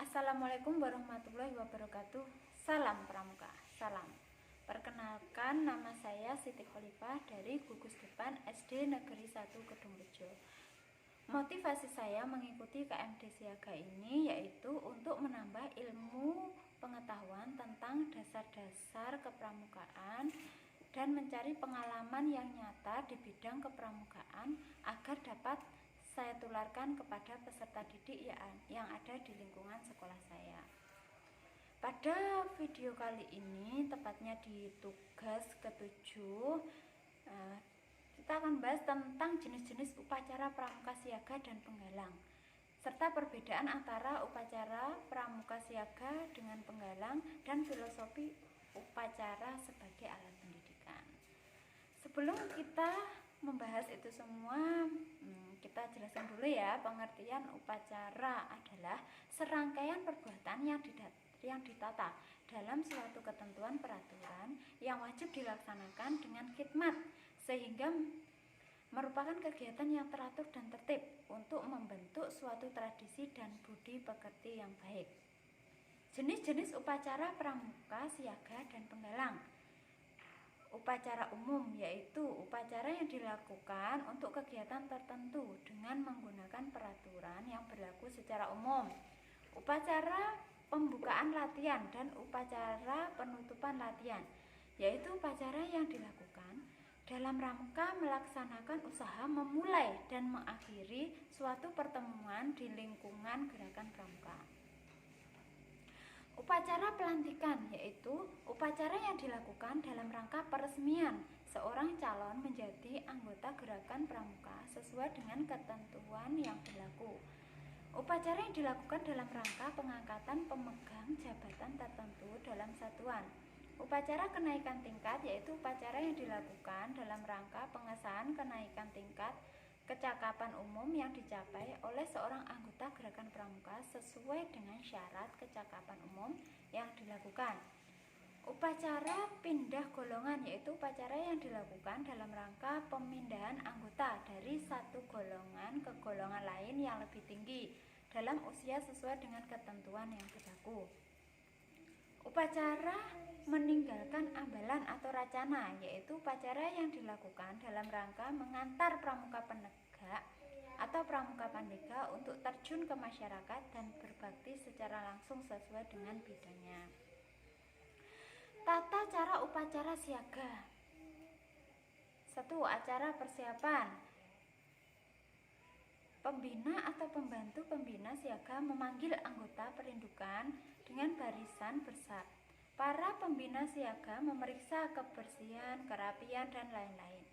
Assalamualaikum warahmatullahi wabarakatuh. Salam Pramuka, salam. Perkenalkan, nama saya Siti Khalifah dari Gugus Depan SD Negeri 1 Kedungrejo. Motivasi saya mengikuti KMD Siaga ini yaitu untuk menambah ilmu pengetahuan tentang dasar-dasar kepramukaan dan mencari pengalaman yang nyata di bidang kepramukaan agar dapat saya tularkan kepada peserta didik yang ada di lingkungan sekolah saya. Pada video kali ini, tepatnya di tugas ke-7, kita akan bahas tentang jenis-jenis upacara pramuka siaga dan penggalang, serta perbedaan antara upacara pramuka siaga dengan penggalang dan filosofi upacara sebagai alat pendidikan. Sebelum kita membahas itu semua, kita jelaskan dulu ya. Pengertian upacara adalah serangkaian perbuatan yang ditata dalam suatu ketentuan peraturan yang wajib dilaksanakan dengan khidmat, sehingga merupakan kegiatan yang teratur dan tertib untuk membentuk suatu tradisi dan budi pekerti yang baik. Jenis-jenis upacara pramuka siaga dan penggalang. Upacara umum yaitu upacara yang dilakukan untuk kegiatan tertentu dengan menggunakan peraturan yang berlaku secara umum. Upacara pembukaan latihan dan upacara penutupan latihan yaitu upacara yang dilakukan dalam rangka melaksanakan usaha memulai dan mengakhiri suatu pertemuan di lingkungan gerakan pramuka. Upacara pelantikan yaitu upacara yang dilakukan dalam rangka peresmian seorang calon menjadi anggota gerakan pramuka sesuai dengan ketentuan yang berlaku. Upacara yang dilakukan dalam rangka pengangkatan pemegang jabatan tertentu dalam satuan. Upacara kenaikan tingkat yaitu upacara yang dilakukan dalam rangka pengesahan kenaikan tingkat kecakapan umum yang dicapai oleh seorang anggota gerakan pramuka sesuai dengan syarat kecakapan umum yang dilakukan. Upacara pindah golongan yaitu upacara yang dilakukan dalam rangka pemindahan anggota dari satu golongan ke golongan lain yang lebih tinggi dalam usia sesuai dengan ketentuan yang berlaku. Upacara meninggalkan ambalan atau racana yaitu upacara yang dilakukan dalam rangka mengantar pramuka penegak atau pramuka pandega untuk terjun ke masyarakat dan berbakti secara langsung sesuai dengan bidangnya. Tata cara upacara siaga. 1. Acara persiapan. Pembina atau pembantu pembina siaga memanggil anggota perindukan dengan barisan bersab. Para pembina siaga memeriksa kebersihan, kerapian, dan lain-lain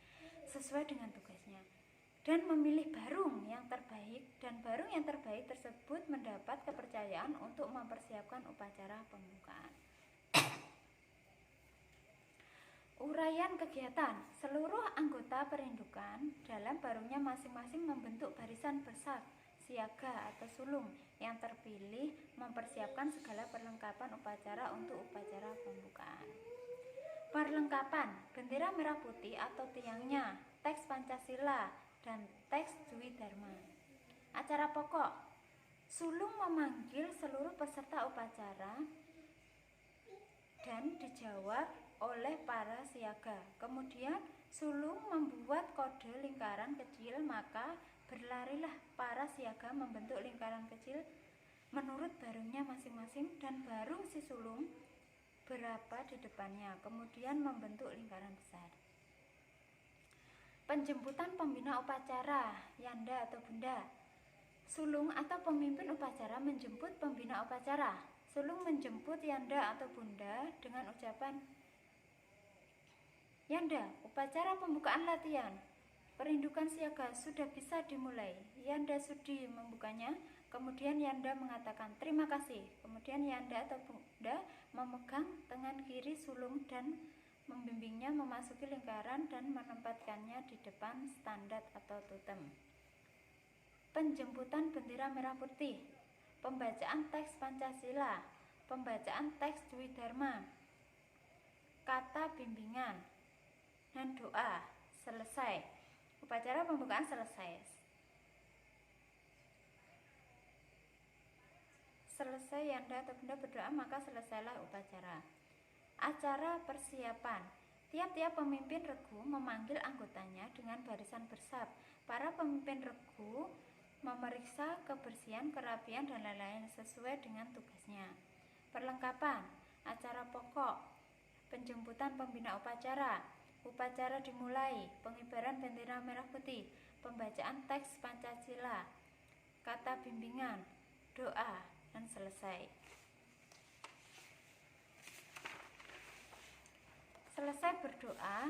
sesuai dengan tugasnya dan memilih barung yang terbaik, dan barung yang terbaik tersebut mendapat kepercayaan untuk mempersiapkan upacara pembukaan. Uraian kegiatan. Seluruh anggota perindukan dalam barungnya masing-masing membentuk barisan bersab siaga atau sulung yang terpilih mempersiapkan segala perlengkapan upacara untuk upacara pembukaan. Perlengkapan: bendera merah putih atau tiangnya, teks Pancasila, dan teks Dwi Dharma. Acara pokok: sulung memanggil seluruh peserta upacara dan dijawab oleh para siaga. Kemudian sulung membuat kode lingkaran kecil, maka berlarilah para siaga membentuk lingkaran kecil menurut barungnya masing-masing dan barung si sulung berapa di depannya, kemudian membentuk lingkaran besar. Penjemputan pembina upacara, yanda atau bunda. Sulung atau pemimpin upacara menjemput pembina upacara. Sulung menjemput yanda atau bunda dengan ucapan, "Yanda, upacara pembukaan latihan perindukan siaga sudah bisa dimulai." Yanda sudi membukanya. Kemudian yanda mengatakan, "Terima kasih." Kemudian yanda atau bunda memegang tangan kiri sulung dan membimbingnya memasuki lingkaran dan menempatkannya di depan standar atau totem. Penjemputan bendera merah putih. Pembacaan teks Pancasila. Pembacaan teks Dwi Dharma. Kata bimbingan dan doa. Selesai. Upacara pembukaan selesai. selesai Yanda atau Bunda berdoa, maka selesailah upacara. Acara persiapan. Tiap-tiap pemimpin regu memanggil anggotanya dengan barisan bersab. Para pemimpin regu memeriksa kebersihan, kerapian, dan lain-lain sesuai dengan tugasnya. Perlengkapan. Acara pokok. Penjemputan pembina upacara. Upacara dimulai. Pengibaran bendera merah putih. Pembacaan teks Pancasila. Kata bimbingan. Doa. Dan selesai. Selesai berdoa,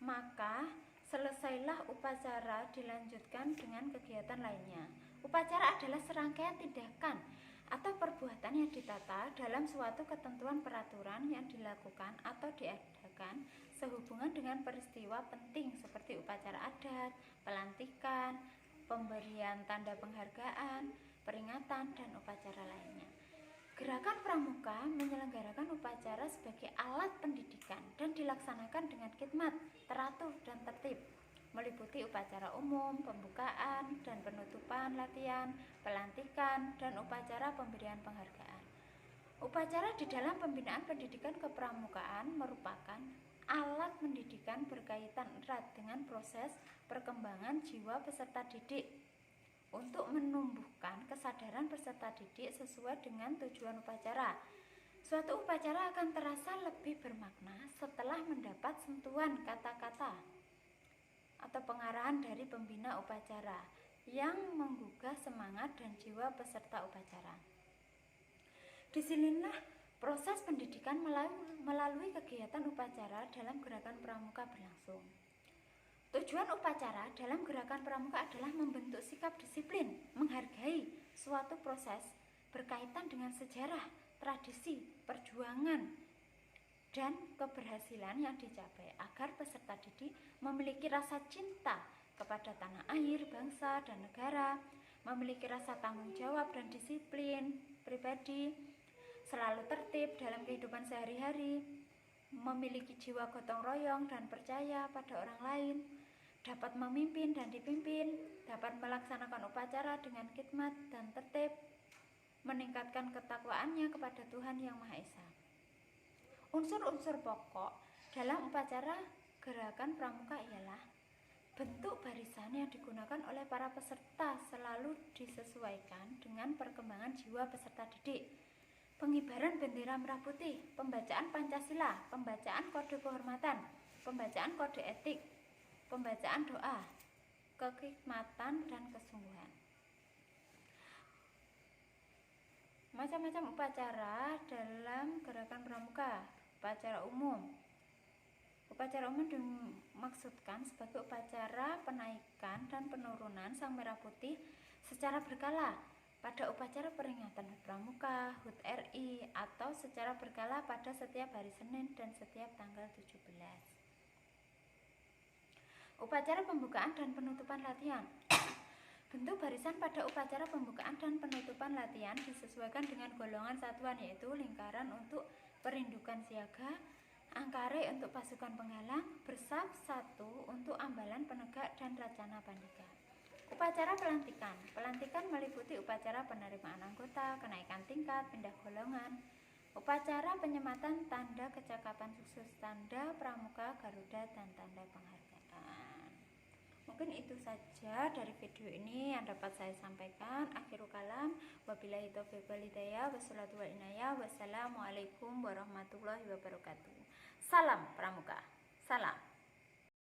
maka selesailah upacara, dilanjutkan dengan kegiatan lainnya. Upacara adalah serangkaian tindakan atau perbuatan yang ditata dalam suatu ketentuan peraturan yang dilakukan atau diadakan sehubungan dengan peristiwa penting seperti upacara adat, pelantikan, pemberian tanda penghargaan, peringatan, dan upacara lainnya. Gerakan Pramuka menyelenggarakan upacara sebagai alat pendidikan dan dilaksanakan dengan khidmat, teratur, dan tertib, meliputi upacara umum, pembukaan dan penutupan latihan, pelantikan, dan upacara pemberian penghargaan. Upacara di dalam pembinaan pendidikan kepramukaan merupakan alat pendidikan berkaitan erat dengan proses perkembangan jiwa peserta didik untuk menumbuhkan kesadaran peserta didik sesuai dengan tujuan upacara. Suatu upacara akan terasa lebih bermakna setelah mendapat sentuhan kata-kata atau pengarahan dari pembina upacara yang menggugah semangat dan jiwa peserta upacara. Disinilah proses pendidikan melalui kegiatan upacara dalam gerakan pramuka berlangsung. Tujuan upacara dalam gerakan pramuka adalah membentuk sikap disiplin, menghargai suatu proses berkaitan dengan sejarah, tradisi, perjuangan, dan keberhasilan yang dicapai agar peserta didik memiliki rasa cinta kepada tanah air, bangsa, dan negara, memiliki rasa tanggung jawab dan disiplin pribadi, selalu tertib dalam kehidupan sehari-hari, memiliki jiwa gotong royong dan percaya pada orang lain, dapat memimpin dan dipimpin, dapat melaksanakan upacara dengan khidmat dan tertib, meningkatkan ketakwaannya kepada Tuhan Yang Maha Esa. Unsur-unsur pokok dalam upacara gerakan pramuka ialah bentuk barisan yang digunakan oleh para peserta selalu disesuaikan dengan perkembangan jiwa peserta didik, pengibaran bendera merah putih, pembacaan Pancasila, pembacaan kode kehormatan, pembacaan kode etik, pembacaan doa, kekhidmatan, dan kesungguhan. Macam-macam upacara dalam gerakan pramuka. Upacara umum. Upacara umum dimaksudkan sebagai upacara penaikan dan penurunan Sang Merah Putih secara berkala pada upacara peringatan HUT Pramuka, HUT RI, atau secara berkala pada setiap hari Senin dan setiap tanggal 17. Upacara pembukaan dan penutupan latihan. Bentuk barisan pada upacara pembukaan dan penutupan latihan disesuaikan dengan golongan satuan, yaitu lingkaran untuk perindukan siaga, angkare untuk pasukan penghalang, bersab 1 untuk ambalan penegak, dan racana pandega. Upacara pelantikan. Pelantikan meliputi upacara penerimaan anggota, kenaikan tingkat, pindah golongan, upacara penyematan tanda kecakapan khusus, tanda pramuka Garuda, dan tanda penghargaan. Mungkin itu saja dari video ini yang dapat saya sampaikan. Akhirul kalam, wabillahi taufiq wal hidayah, wassalatu wal inayah, wassalamualaikum warahmatullahi wabarakatuh. Salam pramuka. Salam.